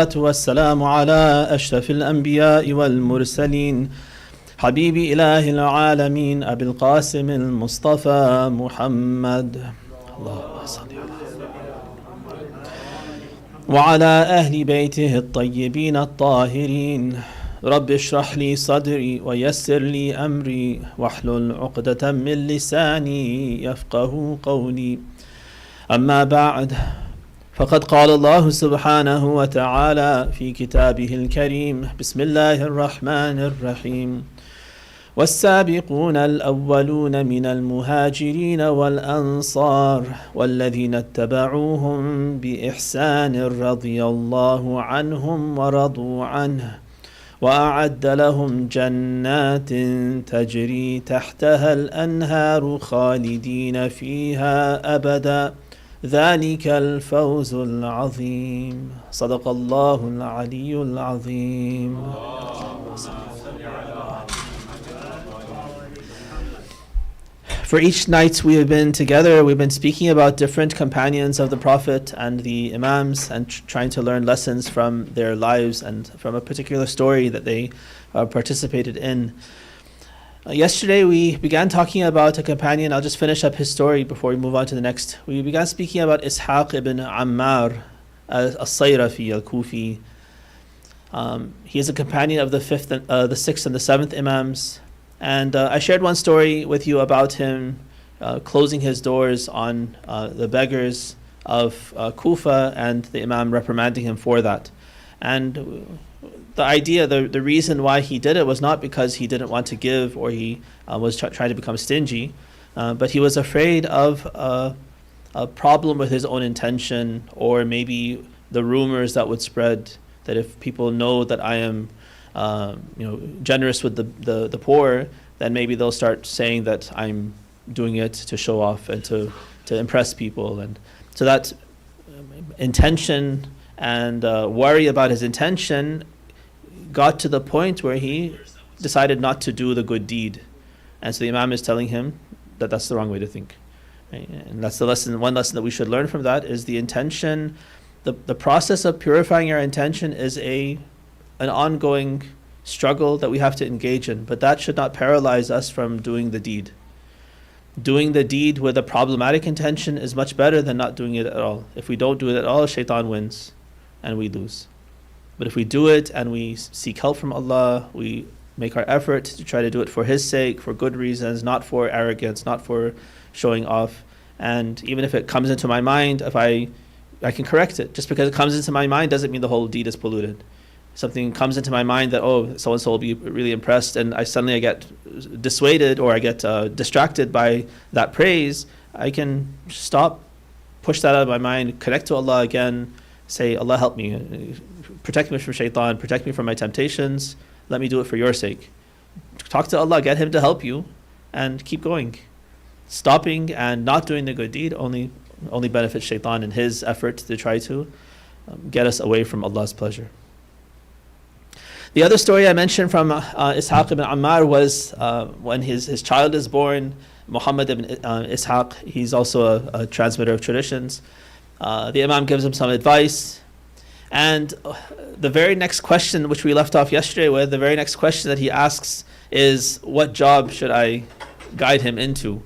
والسلام على أشرف الأنبياء والمرسلين حبيب إله العالمين أبي القاسم المصطفى محمد اللهم صل وعلى أهل بيته الطيبين الطاهرين رب اشرح لي صدري ويسر لي أمري واحلل عقدة من لساني يفقه قولي أما بعد فقد قال الله سبحانه وتعالى في كتابه الكريم بسم الله الرحمن الرحيم والسابقون الأولون من المهاجرين والأنصار والذين اتبعوهم بإحسان رضي الله عنهم ورضوا عنه وأعد لهم جنات تجري تحتها الأنهار خالدين فيها أبدا ذلك الفوز العظيم صدق الله العلي العظيم. For each night we have been together, we've been speaking about different companions of the Prophet and the Imams and trying to learn lessons from their lives and from a particular story that they participated in. Yesterday we began talking about a companion. I'll just finish up his story before we move on to the next. We began speaking about Ishaq ibn Ammar al-Sayrafi al-Kufi. He is a companion of the 6th and the 7th Imams. And I shared one story with you about him closing his doors on the beggars of Kufa and the Imam reprimanding him for that. And the idea, the reason why he did it was not because he didn't want to give or he was trying to become stingy, but he was afraid of a problem with his own intention, or maybe the rumors that would spread that if people know that I am generous with the poor, then maybe they'll start saying that I'm doing it to show off and to impress people. And so that intention and worry about his intention got to the point where he decided not to do the good deed. And so the Imam is telling him that that's the wrong way to think. Right? And that's the lesson. One lesson that we should learn from that is the intention. The process of purifying our intention is an ongoing struggle that we have to engage in, but that should not paralyze us from doing the deed. Doing the deed with a problematic intention is much better than not doing it at all. If we don't do it at all, shaitan wins and we lose. But if we do it and we seek help from Allah, we make our effort to try to do it for His sake, for good reasons, not for arrogance, not for showing off. And even if it comes into my mind, if I can correct it. Just because it comes into my mind doesn't mean the whole deed is polluted. Something comes into my mind that, so-and-so will be really impressed, and I suddenly get dissuaded or I get distracted by that praise, I can stop, push that out of my mind, connect to Allah again, say, Allah help me, protect me from shaitan, protect me from my temptations, let me do it for your sake. Talk to Allah, get Him to help you, and keep going. Stopping and not doing the good deed only benefits shaitan in his effort to try to get us away from Allah's pleasure. The other story I mentioned from Ishaq ibn Ammar was when his child is born, Muhammad ibn Ishaq. He's also a transmitter of traditions. The Imam gives him some advice. And the very next question, which we left off yesterday with, the very next question that he asks is, what job should I guide him into?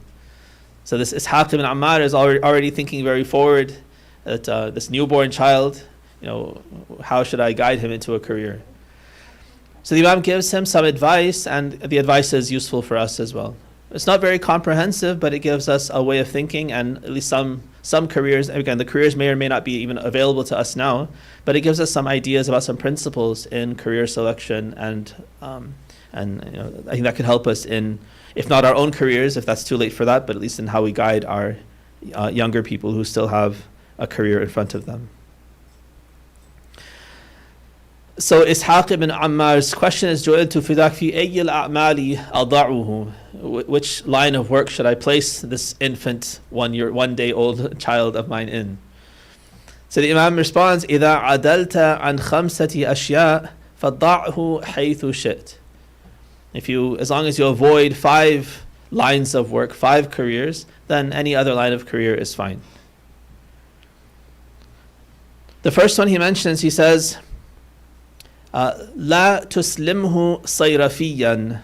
So this Ishaq ibn Ammar is already thinking very forward that this newborn child, how should I guide him into a career? So the Imam gives him some advice, and the advice is useful for us as well. It's not very comprehensive, but it gives us a way of thinking, and at least some careers, again, the careers may or may not be even available to us now, but it gives us some ideas about some principles in career selection, and I think that could help us in, if not our own careers, if that's too late for that, but at least in how we guide our younger people who still have a career in front of them. So Ishaq ibn Ammar's question is, جُعِلْتُ فِدَاكَ فِي أَيِّ الْأَعْمَالِ أَضَعُهُ? Which line of work should I place this infant, 1 day old child of mine in? So the Imam responds, إِذَا عَدَلْتَ عَنْ خَمْسَةِ أَشْيَاء فَضَعْهُ حَيْثُ شِئْتَ. As long as you avoid 5 lines of work, 5 careers, then any other line of career is fine. The first one he mentions, he says, لا تسلمه صيرفيا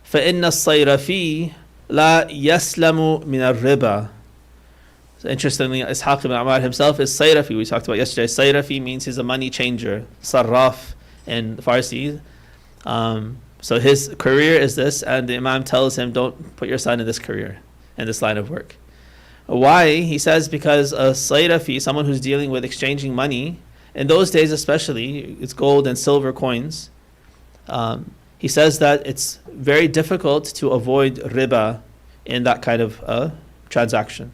فإن الصيرفي لا يسلم من الربا. So interestingly, Ishaq ibn Ammar himself is Sayrafi. We talked about yesterday. Sayrafi means he's a money changer. Sarraf in Farsi. So his career is this, and the Imam tells him, don't put your son in this career, in this line of work. Why? He says because a Sayrafi, someone who's dealing with exchanging money, in those days especially, it's gold and silver coins. He says that it's very difficult to avoid riba in that kind of transaction.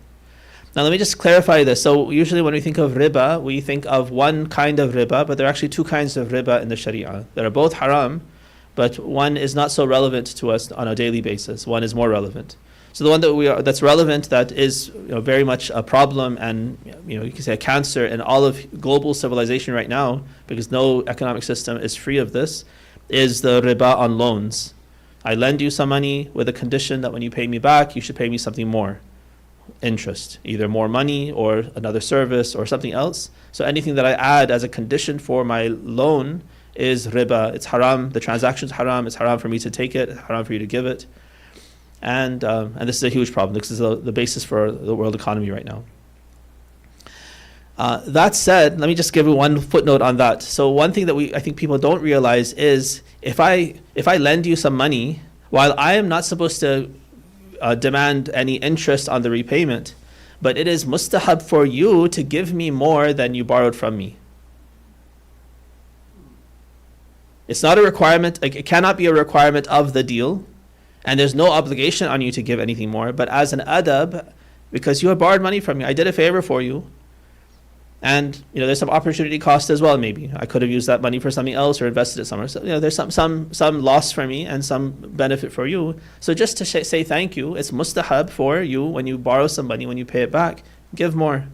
Now let me just clarify this. So usually when we think of riba, we think of one kind of riba, but there are actually two kinds of riba in the Sharia. They are both haram, but one is not so relevant to us on a daily basis. One is more relevant. So the one that's relevant, that is very much a problem, and you can say a cancer in all of global civilization right now, because no economic system is free of this, is the riba on loans. I lend you some money with a condition that when you pay me back, you should pay me something more. Interest, either more money or another service or something else. So anything that I add as a condition for my loan is riba. It's haram. The transaction's haram. It's haram for me to take it. It's haram for you to give it. And this is a huge problem. This is the basis for the world economy right now. That said, let me just give you one footnote on that. So one thing that I think people don't realize is if I lend you some money, while I am not supposed to demand any interest on the repayment, but it is mustahab for you to give me more than you borrowed from me. It's not a requirement, it cannot be a requirement of the deal, and there's no obligation on you to give anything more, but as an adab, because you have borrowed money from me, I did a favor for you, and there's some opportunity cost as well. Maybe I could have used that money for something else or invested it somewhere. So there's some loss for me and some benefit for you. So just to say thank you, it's mustahab for you when you borrow some money, when you pay it back, give more.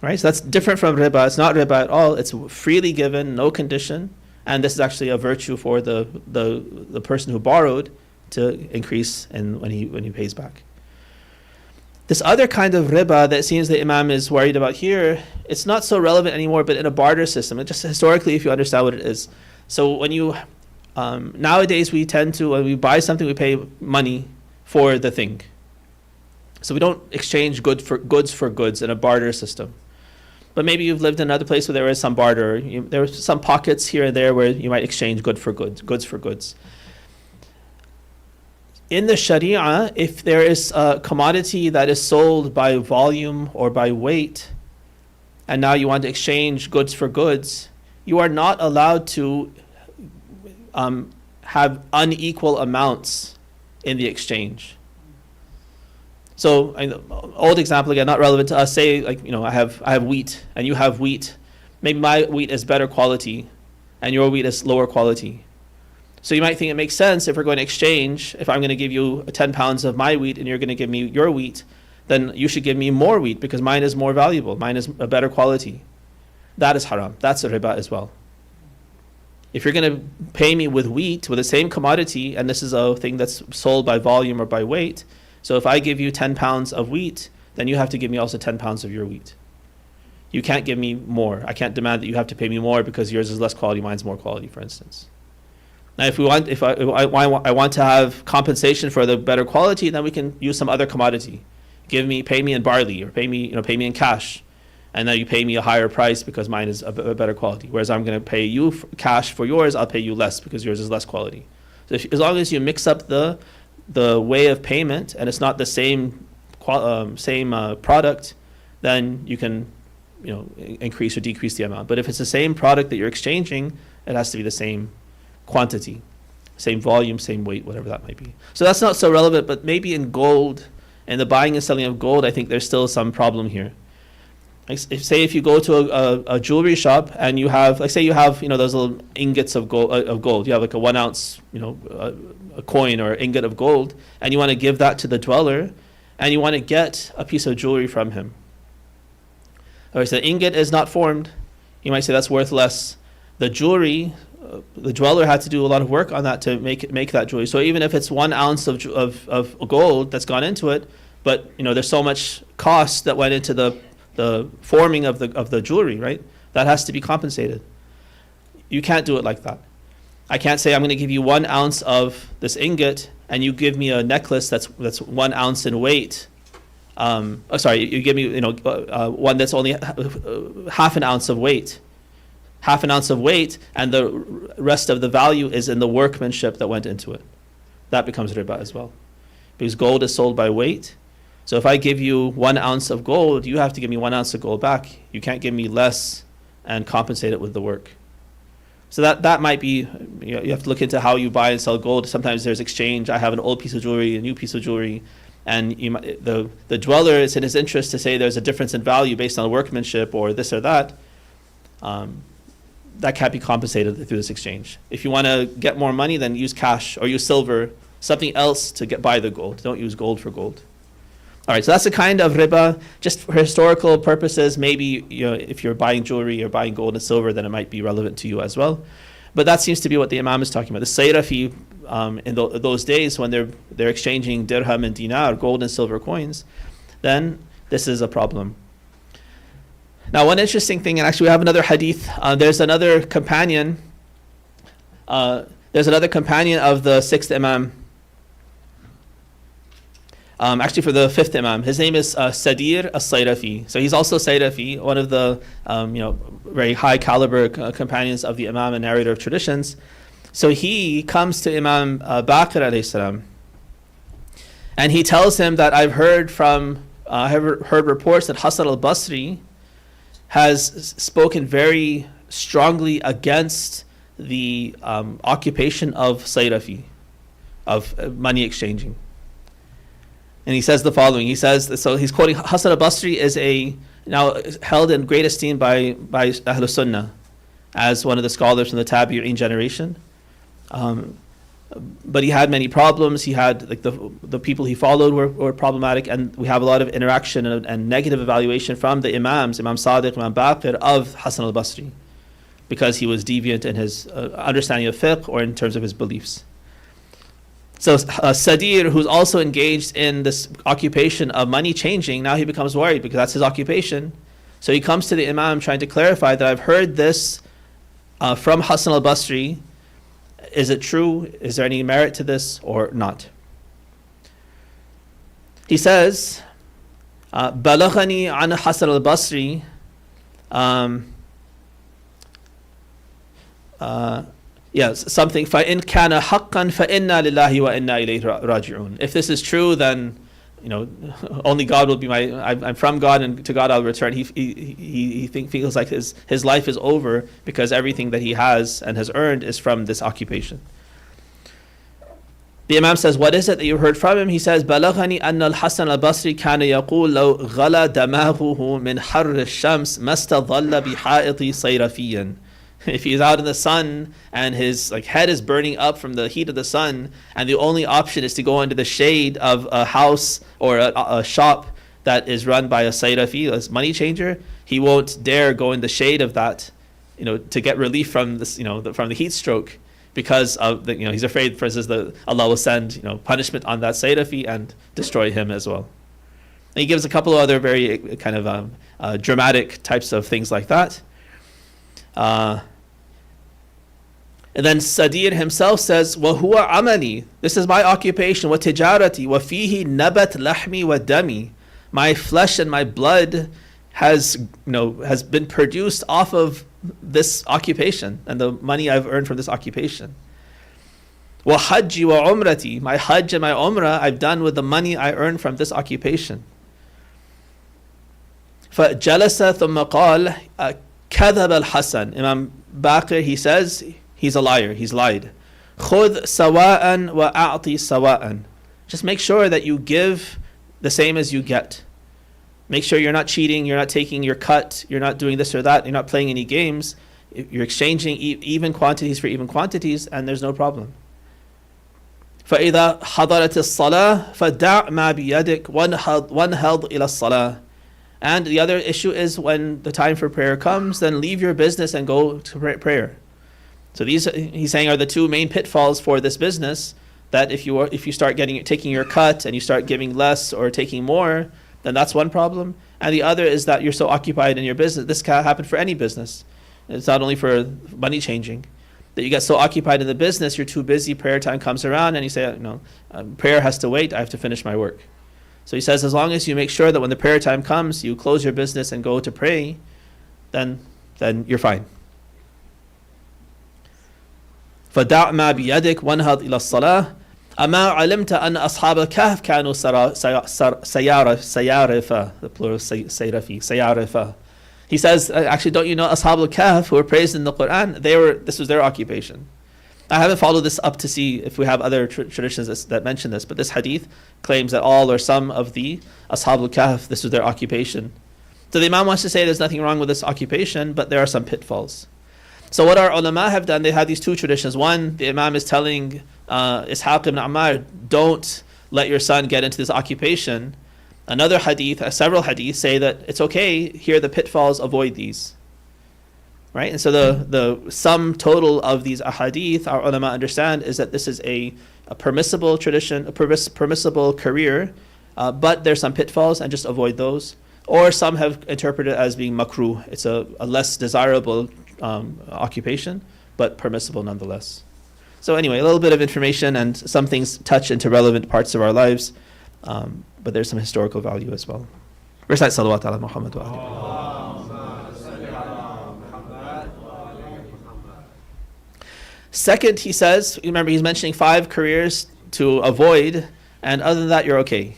Right? So that's different from riba. It's not riba at all. It's freely given, no condition, and this is actually a virtue for the person who borrowed to increase when he pays back. This other kind of riba that seems the Imam is worried about here, it's not so relevant anymore, but in a barter system. Just historically, if you understand what it is. So when you, nowadays we tend to, when we buy something, we pay money for the thing. So we don't exchange goods for goods in a barter system. But maybe you've lived in another place where there is some barter. There are some pockets here and there where you might exchange goods for goods. In the Sharia, if there is a commodity that is sold by volume or by weight, and now you want to exchange goods for goods, you are not allowed to have unequal amounts in the exchange. So, old example again, not relevant to us. Say, I have wheat and you have wheat. Maybe my wheat is better quality, and your wheat is lower quality. So you might think it makes sense if we're going to exchange, if I'm going to give you 10 pounds of my wheat and you're going to give me your wheat, then you should give me more wheat because mine is more valuable. Mine is a better quality. That is haram. That's a riba as well. If you're going to pay me with wheat, with the same commodity, and this is a thing that's sold by volume or by weight, so if I give you 10 pounds of wheat, then you have to give me also 10 pounds of your wheat. You can't give me more. I can't demand that you have to pay me more because yours is less quality, mine's more quality, for instance. Now, if I want to have compensation for the better quality, then we can use some other commodity. Pay me in barley, or pay me in cash, and then you pay me a higher price because mine is a better quality. Whereas I'm going to pay you cash for yours, I'll pay you less because yours is less quality. So as long as you mix up the way of payment and it's not the same product, then you can increase or decrease the amount. But if it's the same product that you're exchanging, it has to be the same quantity, same volume, same weight, whatever that might be. So that's not so relevant, but maybe in gold, and the buying and selling of gold, I think there's still some problem here. If you go to a jewelry shop and you have, those little ingots of gold. You have like a 1 ounce, a coin or ingot of gold, and you want to give that to the dweller, and you want to get a piece of jewelry from him. Or if the ingot is not formed, you might say that's worth less. The jewelry, the dweller had to do a lot of work on that to make that jewelry. So even if it's 1 ounce of gold that's gone into it, but there's so much cost that went into the forming of the jewelry, right? That has to be compensated. You can't do it like that. I can't say I'm going to give you 1 ounce of this ingot and you give me a necklace that's 1 ounce in weight. You give me one that's only half an ounce of weight. Half an ounce of weight, and the rest of the value is in the workmanship that went into it. That becomes riba as well. Because gold is sold by weight. So if I give you 1 ounce of gold, you have to give me 1 ounce of gold back. You can't give me less and compensate it with the work. So that might be, you have to look into how you buy and sell gold. Sometimes there's exchange. I have an old piece of jewelry, a new piece of jewelry, and the dweller, it's in his interest to say there's a difference in value based on workmanship or this or that. That can't be compensated through this exchange. If you want to get more money, then use cash or use silver, something else to buy the gold. Don't use gold for gold. All right, so that's a kind of riba. Just for historical purposes, maybe if you're buying jewelry or buying gold and silver, then it might be relevant to you as well. But that seems to be what the Imam is talking about. The sayrafi in those days when they're exchanging dirham and dinar, gold and silver coins, then this is a problem. Now, one interesting thing, and actually we have another hadith. There's another companion. There's another companion of the 6th Imam. Actually, for the 5th Imam, his name is Sadir as-Sayrafi. So he's also Sayrafi, one of the very high caliber companions of the Imam and narrator of traditions. So he comes to Imam Baqir alayhi salam, and he tells him that I've heard reports that Hasan al-Basri has spoken very strongly against the occupation of Sayrafi, of money exchanging. And he says the following. He says, so he's quoting, Hasan al-Basri is now held in great esteem by Ahlul Sunnah as one of the scholars from the Tabi'in generation. But he had many problems. He had the people he followed were problematic, and we have a lot of interaction and negative evaluation from the Imams, Imam Sadiq, Imam Baqir, of Hasan al-Basri, because he was deviant in his understanding of fiqh or in terms of his beliefs. So Sadir, who's also engaged in this occupation of money changing, now he becomes worried because that's his occupation. So he comes to the Imam trying to clarify that I've heard this from Hasan al-Basri. Is it true? Is there any merit to this or not? He says, بلغني عن حسن البصري something فإن كان حقا فإنا لله وإنا إليه راجعون. If this is true, then only God will be I'm from God and to God I'll return. He feels like his life is over because everything that he has and has earned is from this occupation. The Imam says, what is it that you heard from him? He says, بلغني أن الحسن البصري كان يقول لو غلا دماغه من حر الشمس ما استظل بحائط صيرفيا. If he's out in the sun and his head is burning up from the heat of the sun, and the only option is to go into the shade of a house or a shop that is run by a sayrafi, a money changer, he won't dare go in the shade of that, to get relief from this, from the heat stroke, because of he's afraid, for instance, that Allah will send punishment on that sayrafi and destroy him as well. And he gives a couple of other very kind of dramatic types of things like that. And then Sadir himself says, وَهُوَ عَمَلِي. This is my occupation. وَتِجَارَتِي وَفِيهِ نَبَتْ لَحْمِي وَدَمِي. My flesh and my blood has been produced off of this occupation and the money I've earned from this occupation. وَحَجِّي وَعُمْرَتِي. My hajj and my umrah I've done with the money I earned from this occupation. فَجَلَسَ ثُمَّ قَالَ كَذَبَ الْحَسَنِ. Imam Baqir, he says, he's a liar, he's lied. خُذْ سَوَاءً وَأَعْطِ سَوَاءً. Just make sure that you give the same as you get. Make sure you're not cheating, you're not taking your cut, you're not doing this or that, you're not playing any games. You're exchanging even quantities for even quantities, and there's no problem. فَإِذَا حَضَرَتِ الصَّلَاةِ فَدَعْ مَا بِيَدِكَ وَانْهَضْ إِلَى الصَّلَاةِ. And the other issue is when the time for prayer comes, then leave your business and go to prayer. So these, he's saying, are the two main pitfalls for this business, that if you start taking your cut and you start giving less or taking more, then that's one problem. And the other is that you're so occupied in your business. This can happen for any business. It's not only for money changing. That you get so occupied in the business, you're too busy, prayer time comes around, and you say, prayer has to wait, I have to finish my work. So he says, as long as you make sure that when the prayer time comes, you close your business and go to pray, then you're fine. فَدَعْ مَا بِيَدِكَ وَانْهَضْ إِلَى الصَّلَاةِ أَمَا عَلِمْتَ أَنَّ أَصْحَابَ الْكَهْفِ كَانُوا سَيَارِفَةً, the plural سَيَارِفَةً. He says, actually, don't you know Ashab al-Kahf, who were praised in the Quran? This was their occupation. I haven't followed this up to see if we have other traditions that mention this, but this hadith claims that all or some of the Ashab al-Kahf, this was their occupation. So the Imam wants to say there's nothing wrong with this occupation, but there are some pitfalls. So what our ulama have done, they have these two traditions. One, the Imam is telling Ishaq ibn Ammar, don't let your son get into this occupation. Another hadith, several hadiths say that it's okay, here are the pitfalls, avoid these. Right? And so the sum total of these ahadith, our ulama understand, is that this is a permissible tradition, a permissible career, but there's some pitfalls and just avoid those. Or some have interpreted it as being makruh. It's a less desirable occupation, but permissible nonetheless. So anyway, a little bit of information, and some things touch into relevant parts of our lives. But there's some historical value as well. Recite salawat ala Muhammad wa alihi. Second, he says, remember he's mentioning 5 careers to avoid, and other than that you're okay.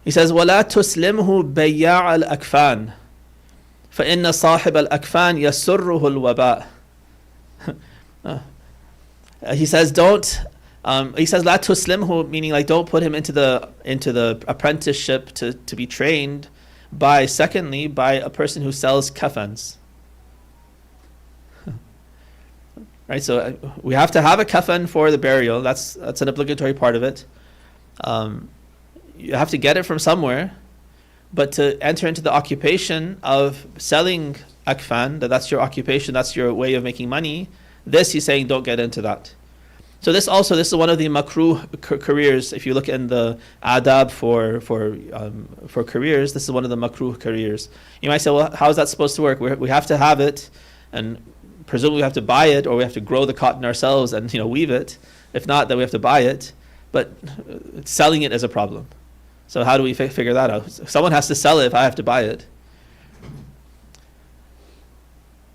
He says, وَلَا تُسْلِمْهُ بَيَّاعَ الْأَكْفَانِ فَإِنَّ صَاحِبَ الْأَكْفَانِ يَسُرُّهُ الْوَبَاءِ. He says, he says, "La tuslimhu," meaning like don't put him into the apprenticeship to be trained by a person who sells kafans. Right, so we have to have a kafan for the burial. That's an obligatory part of it. You have to get it from somewhere, but to enter into the occupation of selling akfan, that's your occupation, that's your way of making money. This, he's saying, don't get into that. So this is one of the makruh careers. If you look in the adab for careers, this is one of the makruh careers. You might say, well, how is that supposed to work? We have to have it, and presumably we have to buy it, or we have to grow the cotton ourselves and weave it. If not, then we have to buy it. But selling it is a problem. So how do we figure that out? Someone has to sell it if I have to buy it.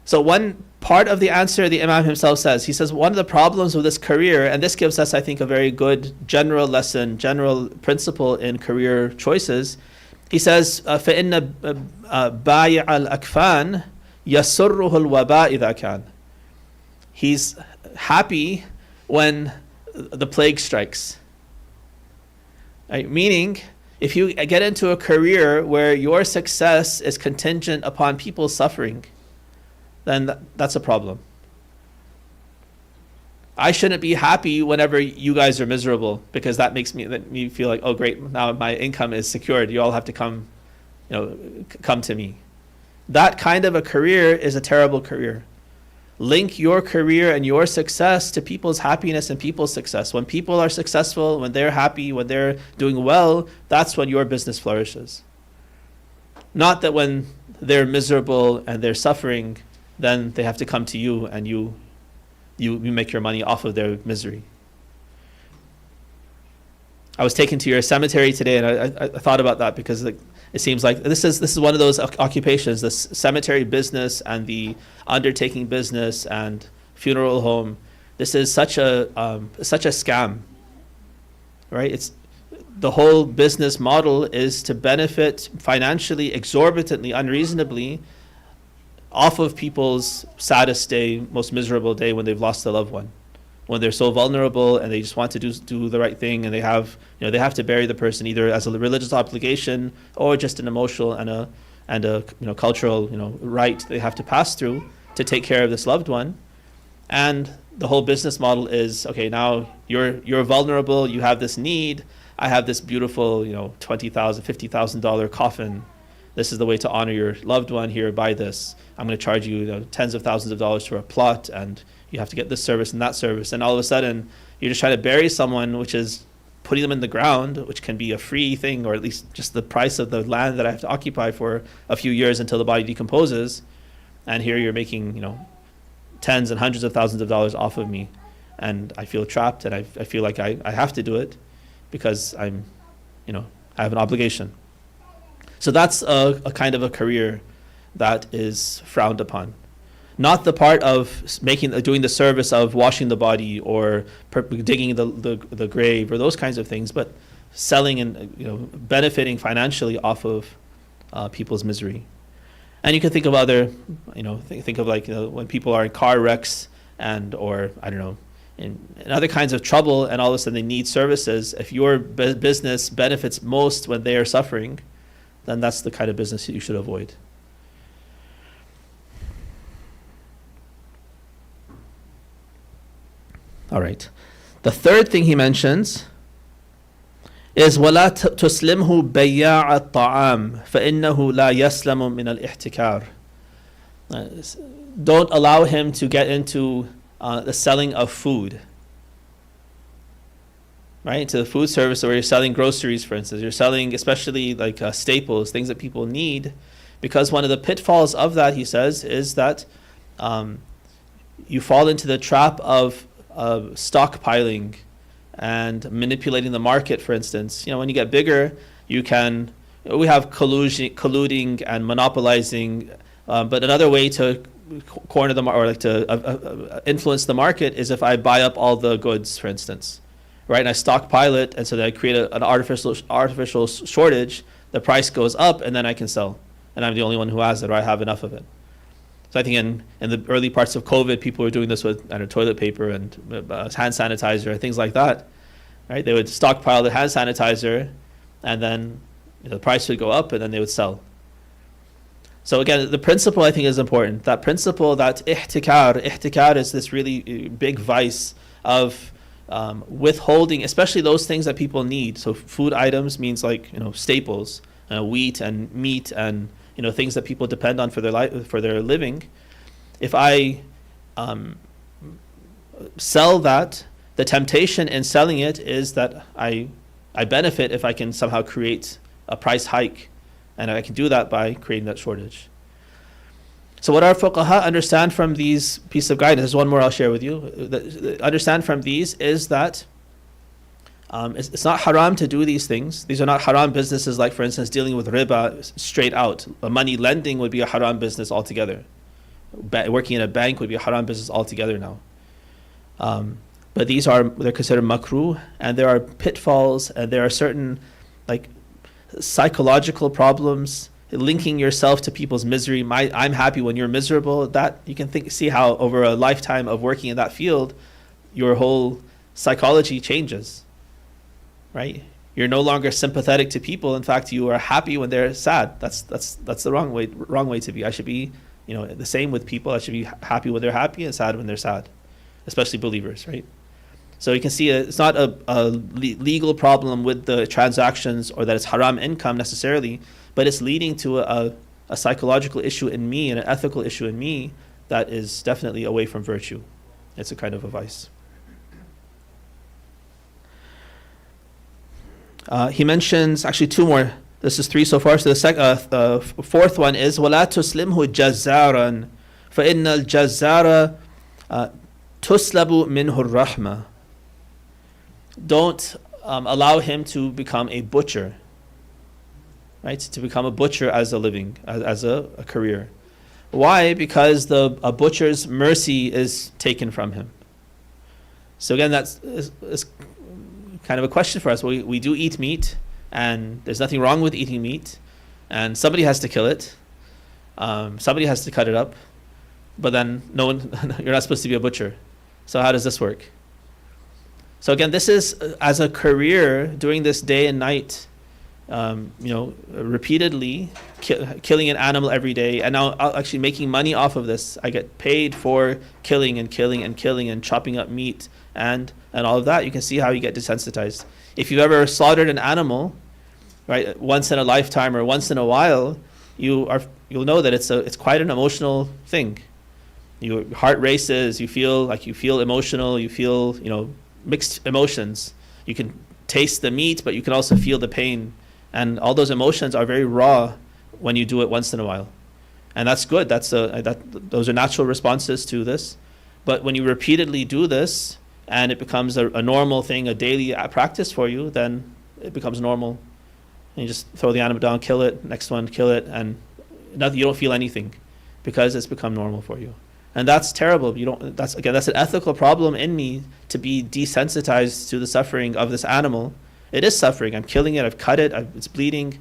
So one part of the answer the Imam himself says, he says one of the problems with this career, and this gives us, I think, a very good general lesson, general principle in career choices. He says, فَإِنَّ بَايِعَ الْأَكْفَانِ يَسُرُّهُ الْوَبَاءِ إِذَا كَانَ. He's happy when the plague strikes. Right? Meaning, if you get into a career where your success is contingent upon people suffering, then that's a problem. I shouldn't be happy whenever you guys are miserable, because that makes me feel like, oh great, now my income is secured. You all have to come to me. That kind of a career is a terrible career. Link your career and your success to people's happiness and people's success. When people are successful, when they're happy, when they're doing well, that's when your business flourishes. Not that when they're miserable and they're suffering, then they have to come to you and you make your money off of their misery. I was taken to your cemetery today, and I thought about that, because it seems like this is one of those occupations, the cemetery business and the undertaking business and funeral home. This is such a scam, right? It's the whole business model is to benefit financially, exorbitantly, unreasonably, off of people's saddest day, most miserable day, when they've lost a loved one, when they're so vulnerable and they just want to do the right thing, and they have to bury the person either as a religious obligation or just an emotional and a cultural right they have to pass through to take care of this loved one. And the whole business model is, okay, now you're vulnerable, you have this need, I have this beautiful $20,000, $50,000 coffin. This is the way to honor your loved one. Here, buy this. I'm going to charge you tens of thousands of dollars for a plot, and you have to get this service and that service. And all of a sudden, you're just trying to bury someone, which is putting them in the ground, which can be a free thing, or at least just the price of the land that I have to occupy for a few years until the body decomposes. and here you're making, tens and hundreds of thousands of dollars off of me, and I feel trapped, and I feel like I have to do it because I have an obligation. So that's a kind of a career that is frowned upon. Not the part of doing the service of washing the body or digging the grave or those kinds of things, but selling and benefiting financially off of people's misery. And you can think of other, think of like when people are in car wrecks or I don't know, in other kinds of trouble, and all of a sudden they need services. If your business benefits most when they are suffering, then that's the kind of business that you should avoid. All right. The third thing he mentions is وَلَا تُسْلِمْهُ بَيَّاعَ الطَّعَامِ فَإِنَّهُ لَا يَسْلَمُ مِنَ الْإِحْتِكَارِ. Don't allow him to get into the selling of food. Right? To the food service where you're selling groceries, for instance. You're selling especially like staples, things that people need. Because one of the pitfalls of that, he says, is that you fall into the trap of stockpiling and manipulating the market, for instance. When you get bigger, we have colluding and monopolizing, but another way to corner the market or like to influence the market is if I buy up all the goods, for instance, right? And I stockpile it, and so that I create an artificial shortage. The price goes up, and then I can sell, and I'm the only one who has it, or I have enough of it. So I think in the early parts of COVID, people were doing this with toilet paper and hand sanitizer and things like that, right? They would stockpile the hand sanitizer, and then the price would go up, and then they would sell. So again, the principle I think is important. That principle that ihtikar is this really big vice of withholding, especially those things that people need. So food items means like staples, wheat and meat and things that people depend on for their living. If I sell that, the temptation in selling it is that I benefit if I can somehow create a price hike, and I can do that by creating that shortage. So what our fuqaha understand from these pieces of guidance, there's one more I'll share with you, understand from these is that it's not haram to do these things. These are not haram businesses, like for instance dealing with riba straight out. Money lending would be a haram business altogether. Working in a bank would be a haram business altogether now. But they're considered makruh, and there are pitfalls, and there are certain like psychological problems linking yourself to people's misery. I'm happy when you're miserable. That you can see how over a lifetime of working in that field, your whole psychology changes. Right? You're no longer sympathetic to people. In fact, you are happy when they're sad. That's the wrong way to be. I should be, the same with people. I should be happy when they're happy and sad when they're sad, especially believers, right? So you can see it's not a legal problem with the transactions or that it's haram income necessarily, but it's leading to a psychological issue in me and an ethical issue in me that is definitely away from virtue. It's a kind of a vice. He mentions actually two more. This is three so far. So the fourth one is وَلَا تُسْلِمْهُ جَزَّارًا فَإِنَّ الْجَزَّارَ تُسْلَبُ مِنْهُ الرَّحْمَةِ. Don't allow him to become a butcher, right? To become a butcher as a living, as a career. Why? Because a butcher's mercy is taken from him. So again, that's kind of a question for us. We do eat meat, and there's nothing wrong with eating meat, and somebody has to kill it, somebody has to cut it up, but then you're not supposed to be a butcher. So how does this work? So again, this is as a career, doing this day and night, repeatedly killing an animal every day, and now actually making money off of this. I get paid for killing and chopping up meat and all of that. You can see how you get desensitized. If you've ever slaughtered an animal, right, once in a lifetime or once in a while, you'll know that it's quite an emotional thing. Your heart races. You feel emotional. You feel mixed emotions. You can taste the meat, but you can also feel the pain, and all those emotions are very raw when you do it once in a while. And that's good. Those are natural responses to this. But when you repeatedly do this and it becomes a normal thing, a daily practice for you, then it becomes normal. And you just throw the animal down, kill it, next one, kill it, and you don't feel anything because it's become normal for you. And that's terrible. That's an ethical problem in me, to be desensitized to the suffering of this animal. It is suffering. I'm killing it. I've cut it. It's bleeding.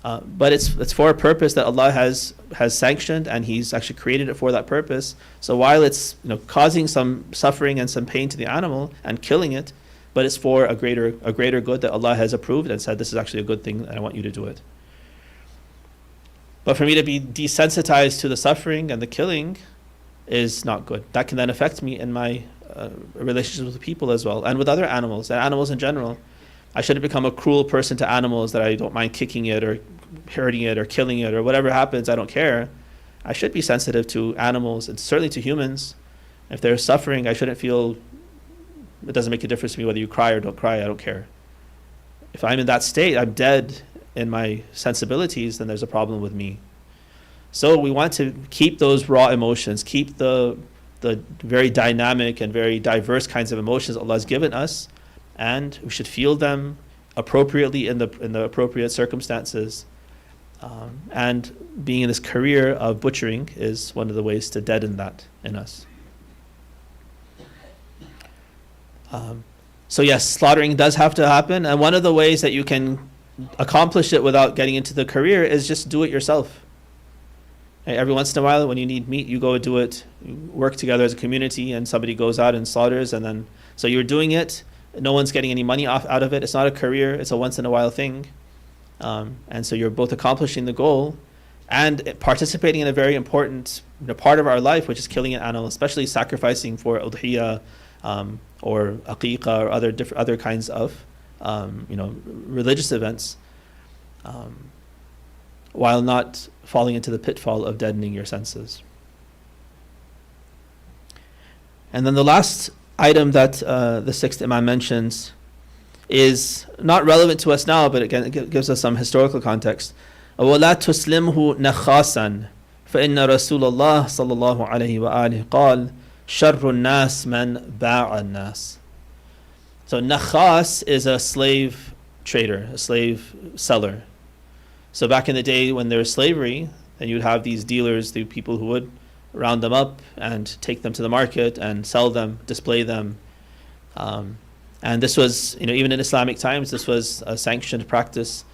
But it's for a purpose that Allah has sanctioned, and He's actually created it for that purpose. So while it's causing some suffering and some pain to the animal and killing it, but it's for a greater good that Allah has approved and said, this is actually a good thing and I want you to do it. But for me to be desensitized to the suffering and the killing is not good. That can then affect me in my relationships with people as well, and with other animals and animals in general. I shouldn't become a cruel person to animals, that I don't mind kicking it or hurting it or killing it or whatever happens, I don't care. I should be sensitive to animals, and certainly to humans. If they're suffering, I shouldn't feel, it doesn't make a difference to me whether you cry or don't cry, I don't care. If I'm in that state, I'm dead in my sensibilities, then there's a problem with me. So we want to keep those raw emotions, keep the very dynamic and very diverse kinds of emotions Allah has given us, and we should feel them appropriately in the appropriate circumstances. And being in this career of butchering is one of the ways to deaden that in us. So yes, slaughtering does have to happen, and one of the ways that you can accomplish it without getting into the career is just do it yourself. Every once in a while, when you need meat, you go do it. You work together as a community, and somebody goes out and slaughters, and then so you're doing it. No one's getting any money out of it. It's not a career. It's a once in a while thing, and so you're both accomplishing the goal and participating in a very important part of our life, which is killing an animal, especially sacrificing for udhiyah or aqiqah or other kinds of religious events, while not falling into the pitfall of deadening your senses. And then the last item that the sixth Imam mentions is not relevant to us now, but again it gives us some historical context. وَلَا تُسْلِمْهُ نَخَّاسًا فَإِنَّ رَسُولَ اللَّهِ صَلَّى اللَّهُ عَلَيْهِ وَآلِهِ قَالَ شَرُّ النَّاسِ مَنْ بَاعَ النَّاسِ. So nakhas is a slave trader, a slave seller. So back in the day when there was slavery, then you'd have these dealers, the people who would round them up and take them to the market and sell them, display them. And this was, even in Islamic times, this was a sanctioned practice.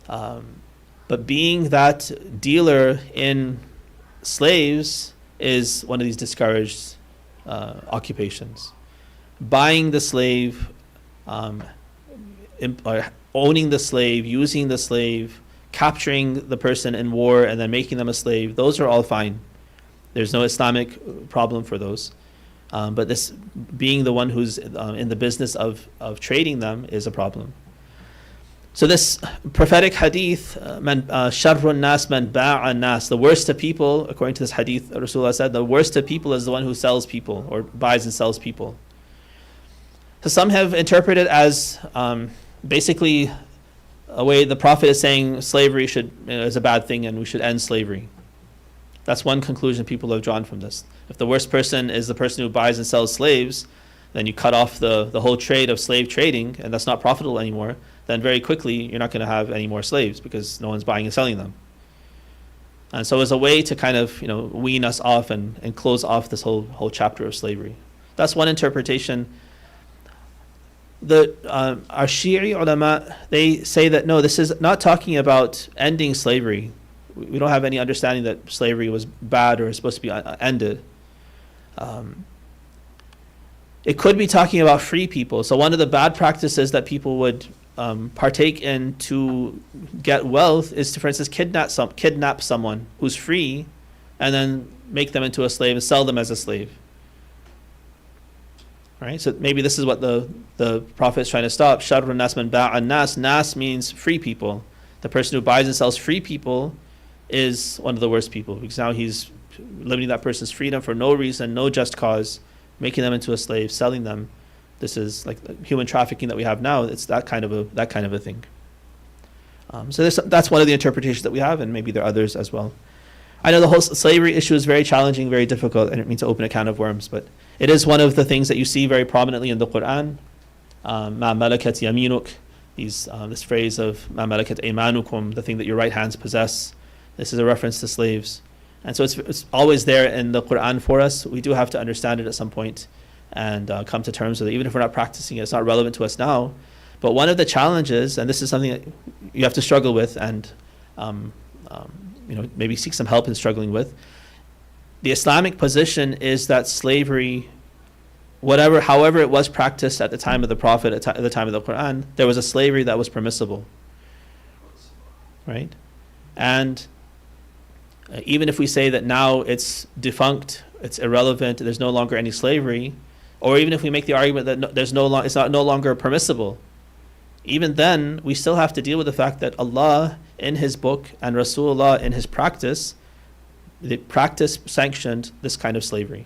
But being that dealer in slaves is one of these discouraged occupations. Buying the slave, owning the slave, using the slave, capturing the person in war and then making them a slave, those are all fine. There's no Islamic problem for those. But this being the one who's in the business of trading them is a problem. So this prophetic hadith, sharrun nas man ba'a nas, the worst of people, according to this hadith, Rasulullah said, the worst of people is the one who sells people or buys and sells people. So some have interpreted as basically a way the Prophet is saying slavery is a bad thing and we should end slavery. That's one conclusion people have drawn from this. If the worst person is the person who buys and sells slaves, then you cut off the whole trade of slave trading, and that's not profitable anymore, then very quickly you're not going to have any more slaves because no one's buying and selling them. And so as a way to kind of wean us off and close off this whole chapter of slavery. That's one interpretation. Our Shi'i ulama, they say that no, this is not talking about ending slavery. We don't have any understanding that slavery was bad or is supposed to be ended. It could be talking about free people. So one of the bad practices that people would partake in to get wealth is to, for instance, kidnap someone who's free and then make them into a slave and sell them as a slave. Right? So maybe this is what the Prophet is trying to stop. Sharrun nas man ba'a nas. Nas means free people. The person who buys and sells free people is one of the worst people, because now he's limiting that person's freedom for no reason, no just cause, making them into a slave, selling them. This is like human trafficking that we have now. It's that kind of a thing. So that's one of the interpretations that we have, and maybe there are others as well. I know the whole slavery issue is very challenging, very difficult. I didn't mean to open a can of worms, but it is one of the things that you see very prominently in the Quran. Ma malakat yaminuk, this phrase of ma malakat aymanukum, the thing that your right hands possess. This is a reference to slaves. And so it's always there in the Quran for us. We do have to understand it at some point and come to terms with it. Even if we're not practicing it, it's not relevant to us now. But one of the challenges, and this is something that you have to struggle with and maybe seek some help in struggling with, the Islamic position is that slavery, however it was practiced at the time of the Prophet, at the time of the Quran, there was a slavery that was permissible, right? And even if we say that now it's defunct, it's irrelevant, there's no longer any slavery, or even if we make the argument that it's no longer permissible, even then we still have to deal with the fact that Allah in His book and Rasulullah in His practice, the practice sanctioned this kind of slavery.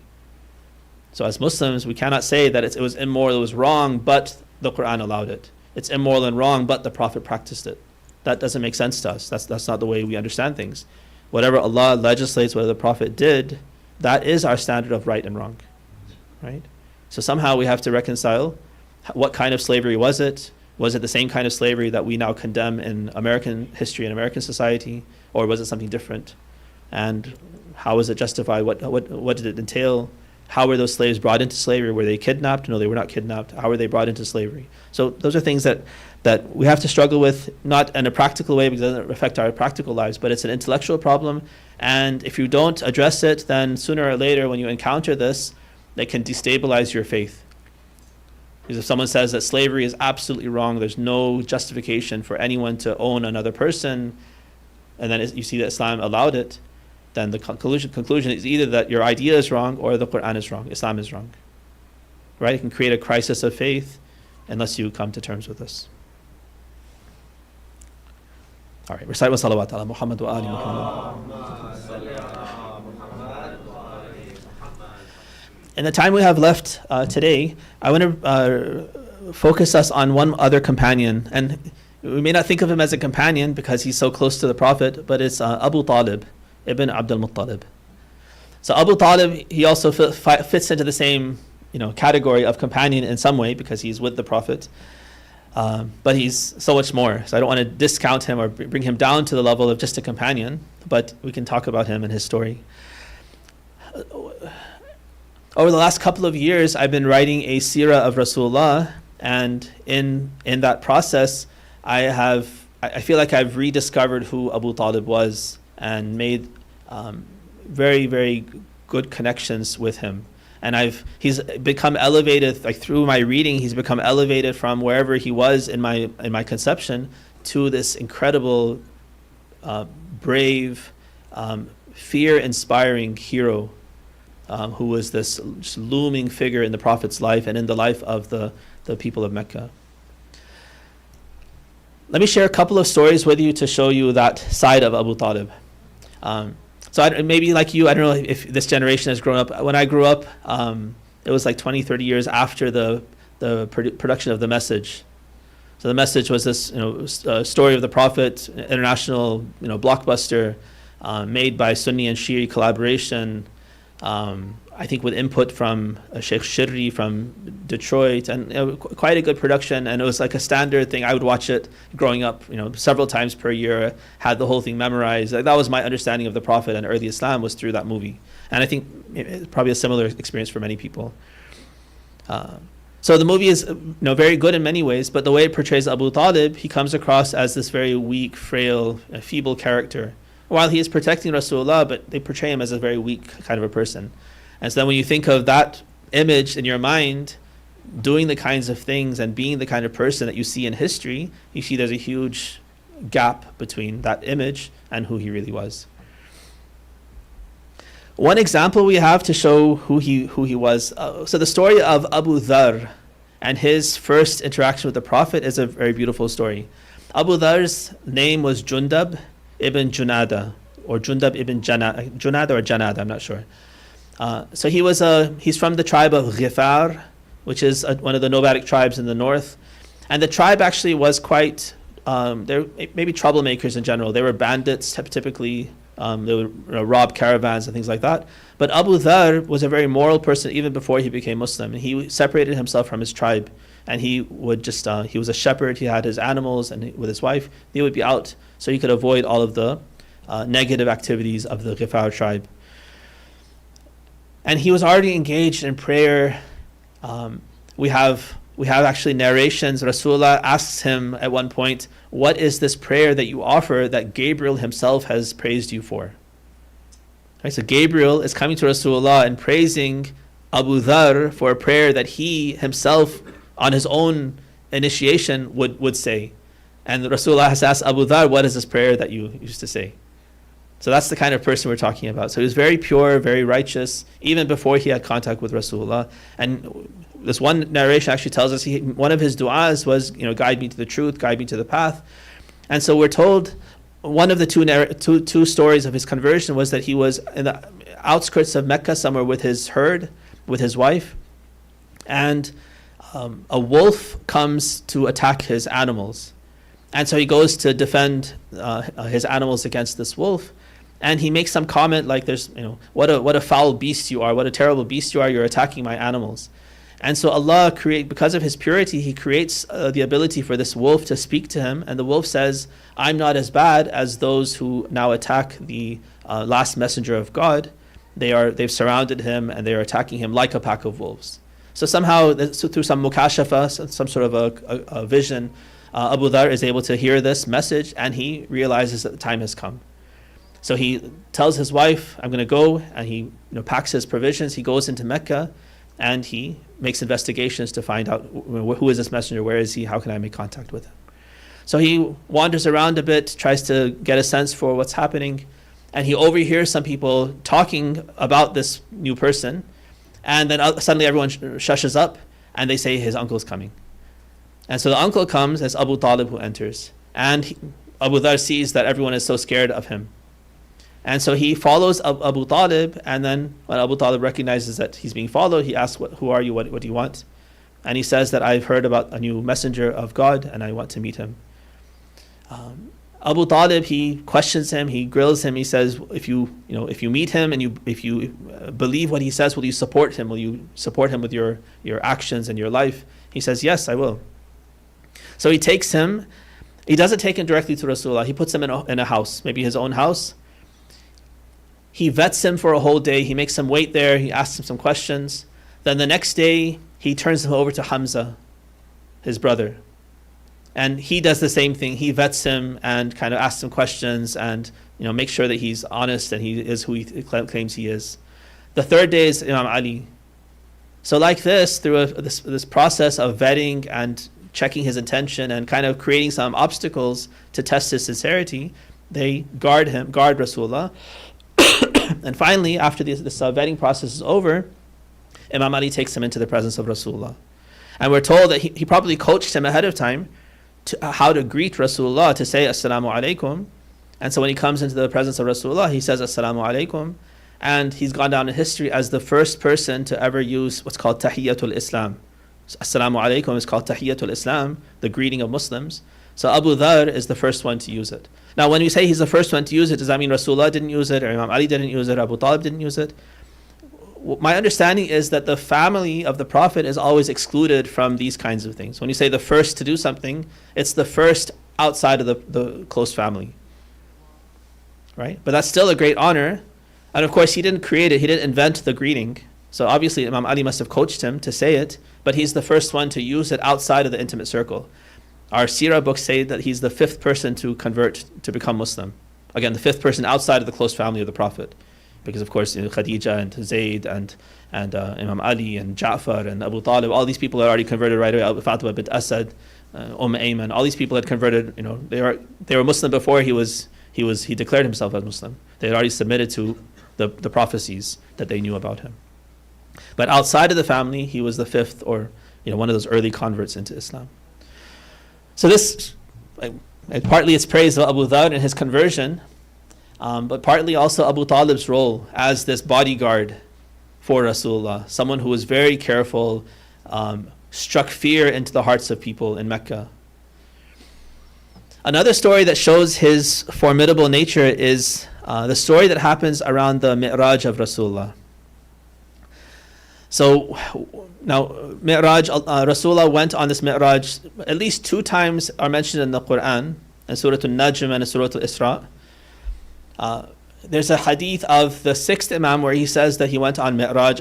So as Muslims, we cannot say that it was immoral, it was wrong, but the Quran allowed it. It's immoral and wrong, but the Prophet practiced it. That doesn't make sense to us. That's not the way we understand things. Whatever Allah legislates, whatever the Prophet did, that is our standard of right and wrong, right? So somehow we have to reconcile what kind of slavery was it? Was it the same kind of slavery that we now condemn in American history and American society, or was it something different? And how was it justified? What did it entail? How were those slaves brought into slavery? Were they kidnapped? No, they were not kidnapped. How were they brought into slavery? So those are things that we have to struggle with, not in a practical way because it doesn't affect our practical lives, but it's an intellectual problem. And if you don't address it, then sooner or later when you encounter this, they can destabilize your faith. Because if someone says that slavery is absolutely wrong, there's no justification for anyone to own another person, and then you see that Islam allowed it, then the conclusion is either that your idea is wrong or the Quran is wrong, Islam is wrong. Right? It can create a crisis of faith unless you come to terms with this. All right, recite wa salawat ala Muhammad wa ali Muhammad. In the time we have left today, I want to focus us on one other companion. And we may not think of him as a companion because he's so close to the Prophet, but it's Abu Talib, ibn Abdul Muttalib. So Abu Talib, he also fits into the same category of companion in some way because he's with the Prophet. But he's so much more. So I don't want to discount him or bring him down to the level of just a companion, but we can talk about him and his story. Over the last couple of years, I've been writing a seerah of Rasulullah, and in that process, I feel like I've rediscovered who Abu Talib was and made very, very good connections with him. And he's become elevated, like through my reading, he's become elevated from wherever he was in my conception to this incredible, brave, fear-inspiring hero who was this just looming figure in the Prophet's life and in the life of the people of Mecca. Let me share a couple of stories with you to show you that side of Abu Talib. So maybe like you, I don't know if this generation has grown up. When I grew up, it was like 20, 30 years after the production of The Message. So The Message was this story of the Prophet, international blockbuster, made by Sunni and Shia collaboration, I think with input from Shaykh Shirri from Detroit, and quite a good production. And it was like a standard thing. I would watch it growing up, several times per year, had the whole thing memorized. That was my understanding of the Prophet and early Islam, was through that movie. And I think it's probably a similar experience for many people. So the movie is very good in many ways, but the way it portrays Abu Talib, he comes across as this very weak, frail, feeble character. While he is protecting Rasulullah, but they portray him as a very weak kind of a person. And so then when you think of that image in your mind, doing the kinds of things and being the kind of person that you see in history, you see there's a huge gap between that image and who he really was. One example we have to show who he was. So the story of Abu Dharr and his first interaction with the Prophet is a very beautiful story. Abu Dharr's name was Jundab ibn Junada, or Jundab ibn Junada or Janada, I'm not sure. So he's from the tribe of Ghifar, which is one of the nomadic tribes in the north. And the tribe actually was quite, they're maybe troublemakers in general. They were bandits typically, They would rob caravans and things like that. But Abu Dhar was a very moral person even before he became Muslim. And he separated himself from his tribe. And he would just, he was a shepherd. He had his animals, and with his wife, they would be out so he could avoid all of the negative activities of the Ghifar tribe. And he was already engaged in prayer. We have actually narrations. Rasulullah asks him at one point, what is this prayer that you offer that Gabriel himself has praised you for? Right, so Gabriel is coming to Rasulullah and praising Abu Dhar for a prayer that he himself, on his own initiation, would say. And Rasulullah has asked Abu Dhar, what is this prayer that you used to say? So that's the kind of person we're talking about. So he was very pure, very righteous, even before he had contact with Rasulullah. And this one narration actually tells us one of his du'as was, guide me to the truth, guide me to the path. And so we're told one of the two stories of his conversion was that he was in the outskirts of Mecca, somewhere with his herd, with his wife, and a wolf comes to attack his animals. And so he goes to defend his animals against this wolf. And he makes some comment like, what a foul beast you are, what a terrible beast you are, you're attacking my animals. And so Allah, because of his purity, he creates the ability for this wolf to speak to him. And the wolf says, I'm not as bad as those who now attack the last messenger of God. They've surrounded him and they are attacking him like a pack of wolves. So somehow, through some mukashafa, some sort of a vision, Abu Dhar is able to hear this message, and he realizes that the time has come. So he tells his wife, I'm going to go, and he packs his provisions. He goes into Mecca, and he makes investigations to find out who is this messenger, where is he, how can I make contact with him. So he wanders around a bit, tries to get a sense for what's happening, and he overhears some people talking about this new person, and then suddenly everyone shushes up, and they say his uncle's coming. And so the uncle comes as Abu Talib, who enters, and Abu Dhar sees that everyone is so scared of him. And so he follows Abu Talib, and then when Abu Talib recognizes that he's being followed, he asks, who are you, what do you want? And he says that I've heard about a new messenger of God, and I want to meet him. Abu Talib, he questions him, he grills him, he says, if you meet him and if you believe what he says, will you support him? Will you support him with your actions and your life? He says, yes, I will. So he takes him. He doesn't take him directly to Rasulullah. He puts him in a house, maybe his own house. He vets him for a whole day. He makes him wait there. He asks him some questions. Then the next day, he turns him over to Hamza, his brother. And he does the same thing. He vets him and kind of asks him questions and makes sure that he's honest and he is who he claims he is. The third day is Imam Ali. So like this, through this process of vetting and checking his intention and kind of creating some obstacles to test his sincerity, they guard Rasulullah. And finally, after this vetting process is over, Imam Ali takes him into the presence of Rasulullah. And we're told that he probably coached him ahead of time to how to greet Rasulullah, to say Assalamu alaikum. And so when he comes into the presence of Rasulullah, he says Assalamu alaikum. And he's gone down in history as the first person to ever use what's called Tahiyyatul Islam. So, Assalamu alaikum is called Tahiyyatul Islam, the greeting of Muslims. So Abu Dhar is the first one to use it. Now when we say he's the first one to use it, does that mean Rasulullah didn't use it, or Imam Ali didn't use it, or Abu Talib didn't use it? My understanding is that the family of the Prophet is always excluded from these kinds of things. When you say the first to do something, it's the first outside of the close family. Right? But that's still a great honor. And of course, he didn't create it. He didn't invent the greeting. So obviously, Imam Ali must have coached him to say it, but he's the first one to use it outside of the intimate circle. Our seerah books say that he's the fifth person to convert, to become Muslim. Again, the fifth person outside of the close family of the Prophet. Because of course, Khadija and Zayd and Imam Ali and Ja'far and Abu Talib, all these people had already converted right away. Fatima bint Asad, Ayman, all these people had converted. They were Muslim before he declared himself as Muslim. They had already submitted to the prophecies that they knew about him. But outside of the family, he was the fifth, or one of those early converts into Islam. So this, partly it's praise of Abu Dhar and his conversion, but partly also Abu Talib's role as this bodyguard for Rasulullah, someone who was very careful, struck fear into the hearts of people in Mecca. Another story that shows his formidable nature is the story that happens around the Mi'raj of Rasulullah. So now, Mi'raj, Rasulullah went on this Mi'raj, at least 2 times are mentioned in the Quran, in Surah Al-Najm and Surah Al-Isra. There's a hadith of the 6th Imam where he says that he went on Mi'raj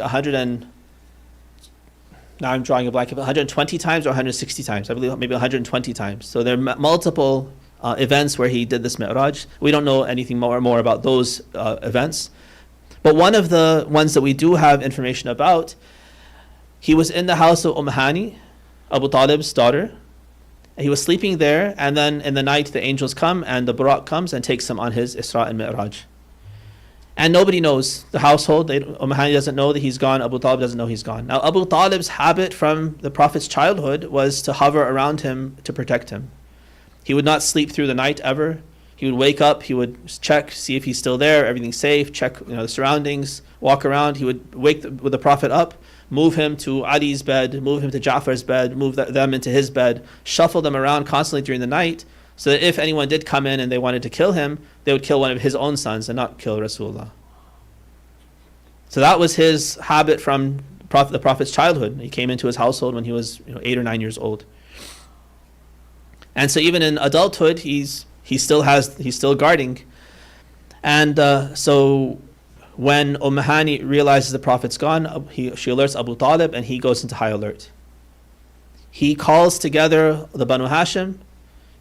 now I'm drawing a blank, 120 times or 160 times. I believe maybe 120 times. So there are multiple events where he did this Mi'raj. We don't know anything more about those events. But one of the ones that we do have information about, he was in the house of Hani, Abu Talib's daughter. He was sleeping there, and then in the night the angels come and the Buraq comes and takes him on his Isra and Mi'raj. And nobody knows, the household, Hani doesn't know that he's gone, Abu Talib doesn't know he's gone. Now Abu Talib's habit from the Prophet's childhood was to hover around him to protect him. He would not sleep through the night ever. He would wake up, he would check, see if he's still there, everything's safe, check the surroundings, walk around. He would wake the Prophet up, move him to Ali's bed, move him to Ja'far's bed, move them into his bed, shuffle them around constantly during the night, so that if anyone did come in and they wanted to kill him, they would kill one of his own sons and not kill Rasulullah. So that was his habit from the Prophet's childhood. He came into his household when he was 8 or 9 years old. And so even in adulthood, he's still guarding. And so when Hani realizes the Prophet's gone, she alerts Abu Talib and he goes into high alert. He calls together the Banu Hashim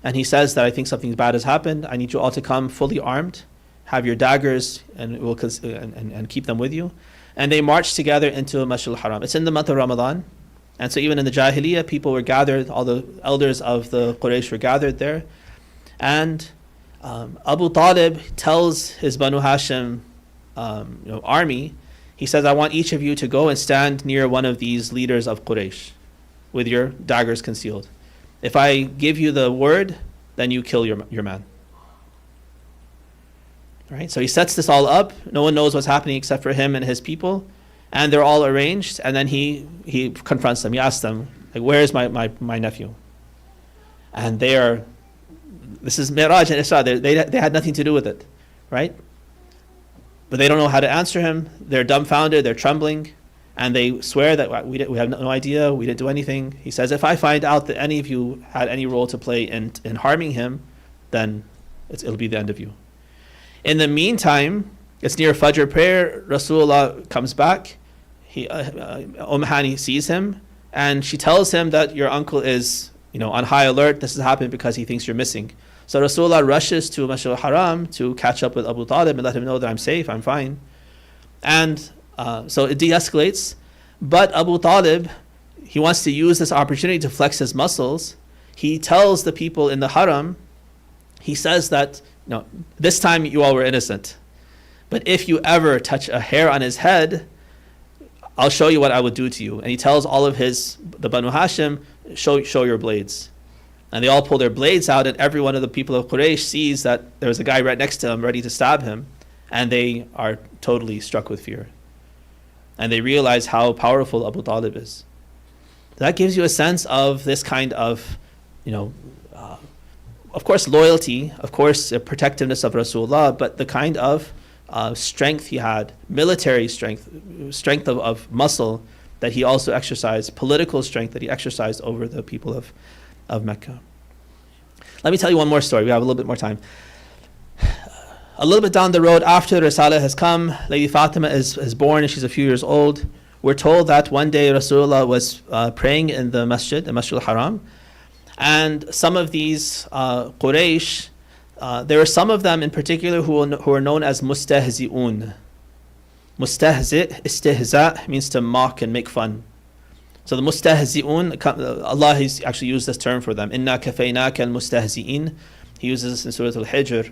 and he says that I think something bad has happened. I need you all to come fully armed, have your daggers and keep them with you. And they march together into Masjid al-Haram. It's in the month of Ramadan. And so even in the Jahiliyyah, people were gathered, all the elders of the Quraysh were gathered there. And Abu Talib tells his Banu Hashim army, he says, I want each of you to go and stand near one of these leaders of Quraysh with your daggers concealed. If I give you the word, then you kill your man. Right? So he sets this all up. No one knows what's happening except for him and his people. And they're all arranged. And then he confronts them. He asks them, like, where is my nephew? And this is Mi'raj and Isra. They had nothing to do with it. Right? But they don't know how to answer him. They're dumbfounded. They're trembling. And they swear that we have no idea. We didn't do anything. He says, if I find out that any of you had any role to play in harming him, then it'll be the end of you. In the meantime, it's near Fajr prayer. Rasulullah comes back. Hani sees him, and she tells him that your uncle is, on high alert. This has happened because he thinks you're missing. So Rasulullah rushes to Masjid al-Haram to catch up with Abu Talib and let him know that I'm safe, I'm fine. And so it de-escalates. But Abu Talib, he wants to use this opportunity to flex his muscles. He tells the people in the Haram, he says that, this time you all were innocent. But if you ever touch a hair on his head, I'll show you what I would do to you. And he tells all of the Banu Hashim, show your blades. And they all pull their blades out, and every one of the people of Quraysh sees that there's a guy right next to him ready to stab him. And they are totally struck with fear. And they realize how powerful Abu Talib is. That gives you a sense of this kind of, of course, loyalty, of course, protectiveness of Rasulullah, but the kind of strength he had, military strength of muscle that he also exercised, political strength that he exercised over the people of Mecca. Let me tell you one more story. We have a little bit more time. A little bit down the road, after Risalah has come, Lady Fatima is born and she's a few years old. We're told that one day Rasulullah was praying in the Masjid al-Haram, and some of these Quraysh, there are some of them in particular who are known as mustahzi'un. Mustahzi', istihza' means to mock and make fun. So the mustahzi'un, Allah has actually used this term for them. Inna kafaynaka al-mustahzi'in. He uses this in Surah Al-Hijr.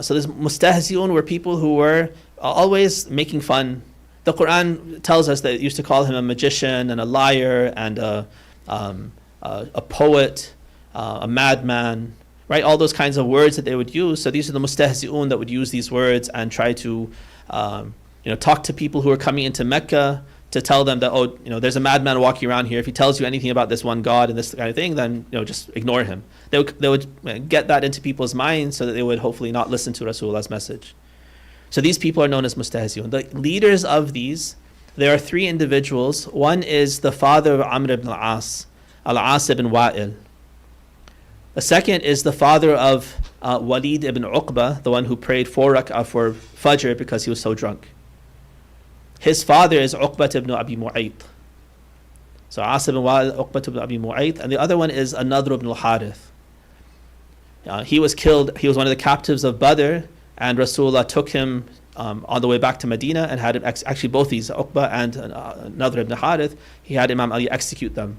So this mustahzi'un were people who were always making fun. The Quran tells us that it used to call him a magician and a liar and a poet, a madman, right? All those kinds of words that they would use. So these are the mustahzi'un that would use these words and try to talk to people who are coming into Mecca to tell them that, oh, there's a madman walking around here. If he tells you anything about this one God and this kind of thing, then just ignore him. They would get that into people's minds so that they would hopefully not listen to Rasulullah's message. So these people are known as mustahzi'un. The leaders of these, there are three individuals. One is the father of Amr ibn al-As, Al-As ibn Wa'il. The second is the father of Walid ibn Uqba, the one who prayed 4 rak'ah for Fajr because he was so drunk. His father is Uqbat ibn Abi Mu'ayt. So As ibn Wa'il, Uqbat ibn Abi Mu'ayt. And the other one is An-Nadr ibn al-Harith. He was killed, he was one of the captives of Badr, and Rasulullah took him on the way back to Medina and had him, actually both these, Uqba and Nadr ibn Harith, he had Imam Ali execute them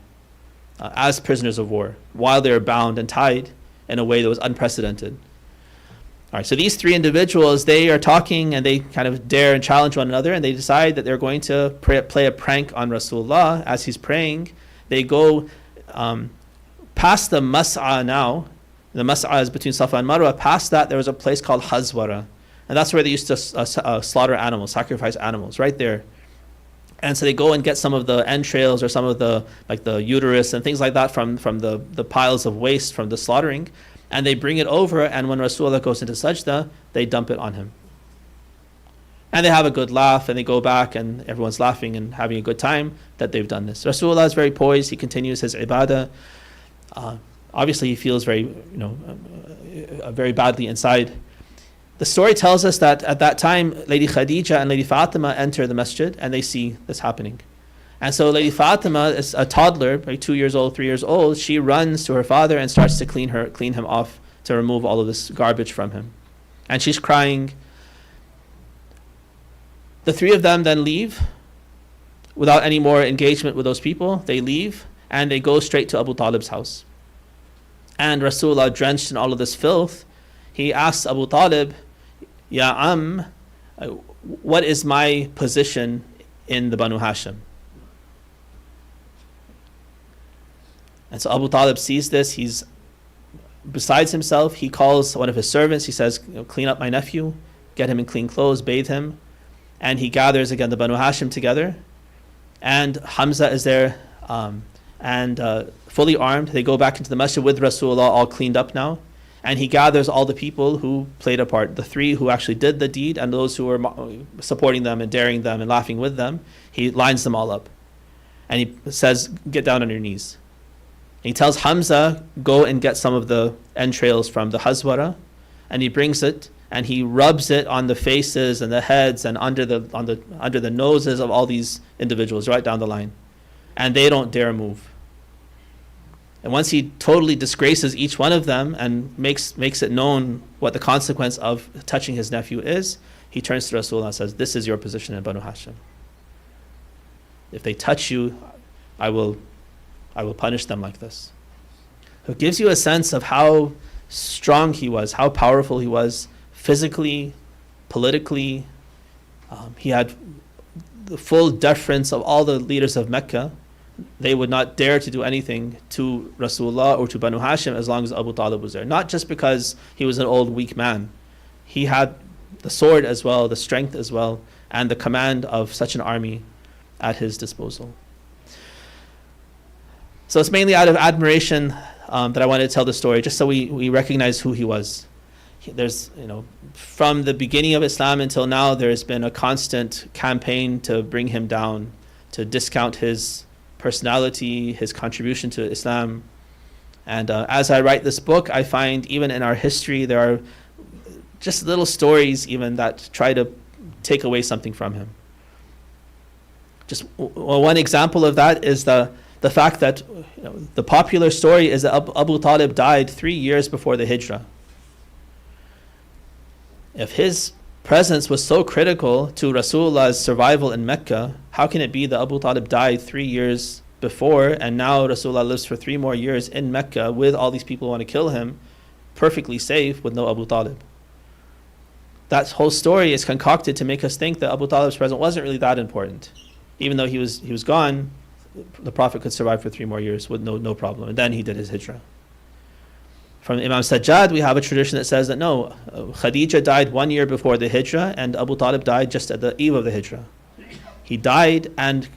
as prisoners of war while they were bound and tied in a way that was unprecedented. All right, so these three individuals, they are talking and they kind of dare and challenge one another, and they decide that they're going to play a prank on Rasulullah as he's praying. They go past the Mas'a now. The Mas'a is between Safa and Marwa. Past that, there was a place called Hazwara. And that's where they used to slaughter animals, sacrifice animals, right there. And so they go and get some of the entrails or some of the uterus and things like that from the piles of waste from the slaughtering. And they bring it over, and when Rasulullah goes into sajda, they dump it on him. And they have a good laugh, and they go back, and everyone's laughing and having a good time that they've done this. Rasulullah is very poised. He continues his ibadah. Obviously, he feels very, very badly inside. The story tells us that at that time, Lady Khadija and Lady Fatima enter the masjid, and they see this happening. And so Lady Fatima is a toddler, like 2 years old, 3 years old. She runs to her father and starts to clean him off to remove all of this garbage from him. And she's crying. The three of them then leave without any more engagement with those people. They leave and they go straight to Abu Talib's house. And Rasulullah, drenched in all of this filth, he asks Abu Talib, Ya what is my position in the Banu Hashim? And so Abu Talib sees this. He's besides himself. He calls one of his servants. He says, clean up my nephew, get him in clean clothes, bathe him. And he gathers again the Banu Hashim together. And Hamza is there fully armed. They go back into the masjid with Rasulullah all cleaned up now. And he gathers all the people who played a part, the three who actually did the deed and those who were supporting them and daring them and laughing with them. He lines them all up. And he says, get down on your knees. He tells Hamza, go and get some of the entrails from the Hazwara, and he brings it and he rubs it on the faces and the heads and under the noses of all these individuals right down the line, and they don't dare move. And once he totally disgraces each one of them and makes it known what the consequence of touching his nephew is, he turns to Rasulullah and says, this is your position in Banu Hashim. If they touch you, I will punish them like this. So it gives you a sense of how strong he was, how powerful he was, physically, politically. He had the full deference of all the leaders of Mecca. They would not dare to do anything to Rasulullah or to Banu Hashim as long as Abu Talib was there. Not just because he was an old, weak man. He had the sword as well, the strength as well, and the command of such an army at his disposal. So it's mainly out of admiration that I wanted to tell the story, just so we recognize who he was. There's, from the beginning of Islam until now, there's been a constant campaign to bring him down, to discount his personality, his contribution to Islam. And as I write this book, I find even in our history, there are just little stories even that try to take away something from him. Just one example of that is the fact that the popular story is that Abu Talib died 3 years before the Hijrah. If his presence was so critical to Rasulullah's survival in Mecca, how can it be that Abu Talib died 3 years before and now Rasulullah lives for 3 more years in Mecca with all these people who want to kill him, perfectly safe with no Abu Talib? That whole story is concocted to make us think that Abu Talib's presence wasn't really that important. Even though he was gone, the Prophet could survive for 3 more years with no problem. And then he did his hijrah. From Imam Sajjad, we have a tradition that says that no, Khadija died 1 year before the hijrah and Abu Talib died just at the eve of the hijrah. He died and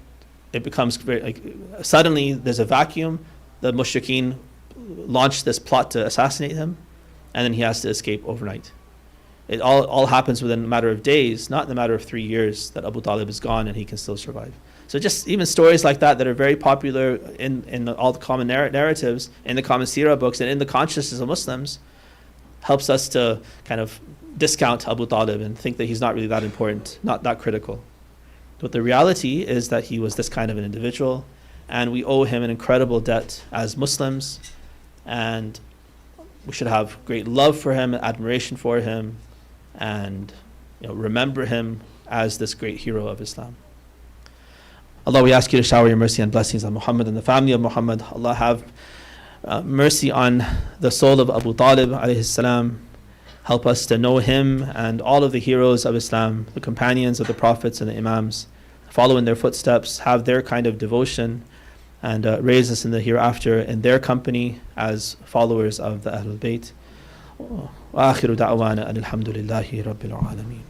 it becomes very, like, suddenly there's a vacuum. The mushrikeen launch this plot to assassinate him, and then he has to escape overnight. It all happens within a matter of days, not in a matter of 3 years that Abu Talib is gone and he can still survive. So just even stories like that are very popular in all the common narratives, in the common seerah books, and in the consciousness of Muslims, helps us to kind of discount Abu Talib and think that he's not really that important, not that critical. But the reality is that he was this kind of an individual, and we owe him an incredible debt as Muslims, and we should have great love for him, admiration for him, and remember him as this great hero of Islam. Allah, we ask you to shower your mercy and blessings on Muhammad and the family of Muhammad. Allah, have mercy on the soul of Abu Talib alayhi salam. Help us to know him and all of the heroes of Islam, the companions of the prophets and the imams. Follow in their footsteps, have their kind of devotion, and raise us in the hereafter in their company as followers of the Ahlul Bayt. وآخر دعوانا أن الحمد لله رب العالمين.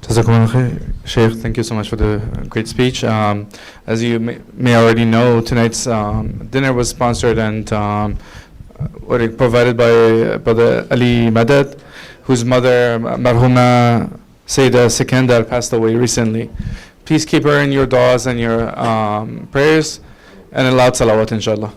Jazakumullah khair. Shaykh, thank you so much for the great speech. As you may already know, tonight's dinner was sponsored and provided by Brother Ali Madad, whose mother, Marhuma Sayyida Sikandar, passed away recently. Please keep her in your du'as and your prayers, and a loud salawat, inshallah.